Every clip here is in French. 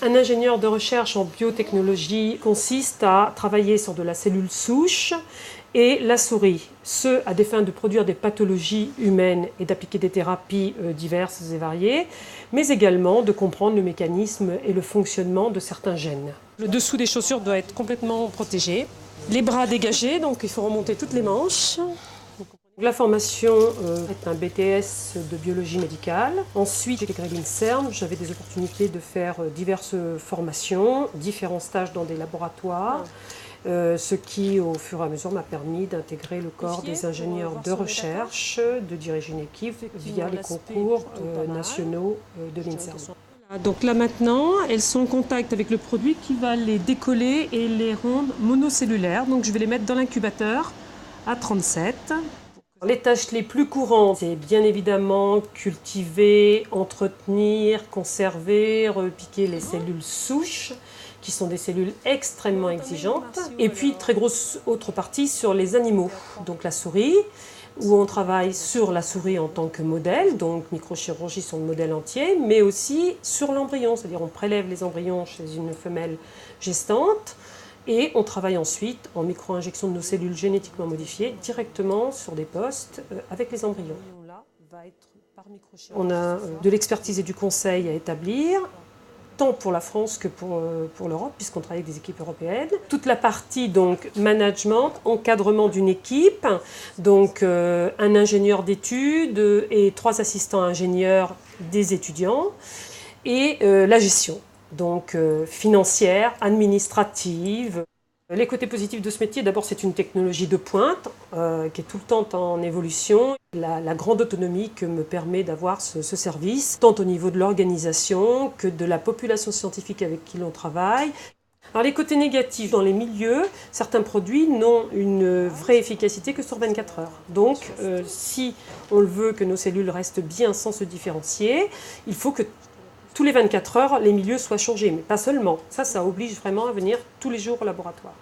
Un ingénieur de recherche en biotechnologie consiste à travailler sur de la cellule souche et la souris, ce à des fins de produire des pathologies humaines et d'appliquer des thérapies diverses et variées, mais également de comprendre le mécanisme et le fonctionnement de certains gènes. Le dessous des chaussures doit être complètement protégé, les bras dégagés, donc il faut remonter toutes les manches. La formation est un BTS de biologie médicale. Ensuite, j'ai intégré l'INSERM. J'avais des opportunités de faire diverses formations, différents stages dans des laboratoires, ce qui, au fur et à mesure, m'a permis d'intégrer le corps des ingénieurs de recherche, de diriger une équipe via les concours nationaux de l'INSERM. Donc là maintenant, elles sont en contact avec le produit qui va les décoller et les rendre monocellulaires. Donc je vais les mettre dans l'incubateur à 37. Les tâches les plus courantes, c'est bien évidemment cultiver, entretenir, conserver, repiquer les cellules souches, qui sont des cellules extrêmement exigeantes. Et puis, très grosse autre partie sur les animaux, donc la souris, où on travaille sur la souris en tant que modèle, donc microchirurgie sur le modèle entier, mais aussi sur l'embryon, c'est-à-dire on prélève les embryons chez une femelle gestante, et on travaille ensuite en micro-injection de nos cellules génétiquement modifiées directement sur des postes avec les embryons. On a de l'expertise et du conseil à établir, tant pour la France que pour l'Europe, puisqu'on travaille avec des équipes européennes. Toute la partie donc management, encadrement d'une équipe, donc un ingénieur d'études et 3 assistants ingénieurs des étudiants, et la gestion. Donc financière, administrative. Les côtés positifs de ce métier, d'abord c'est une technologie de pointe qui est tout le temps en évolution. La grande autonomie que me permet d'avoir ce service, tant au niveau de l'organisation que de la population scientifique avec qui l'on travaille. Alors les côtés négatifs, dans les milieux, certains produits n'ont une vraie efficacité que sur 24 heures. Donc si on veut que nos cellules restent bien sans se différencier, il faut que tous les 24 heures, les milieux soient changés, mais pas seulement. Ça oblige vraiment à venir tous les jours au laboratoire.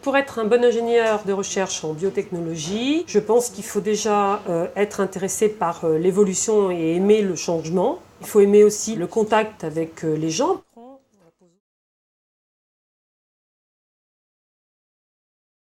Pour être un bon ingénieur de recherche en biotechnologie, je pense qu'il faut déjà être intéressé par l'évolution et aimer le changement. Il faut aimer aussi le contact avec les gens.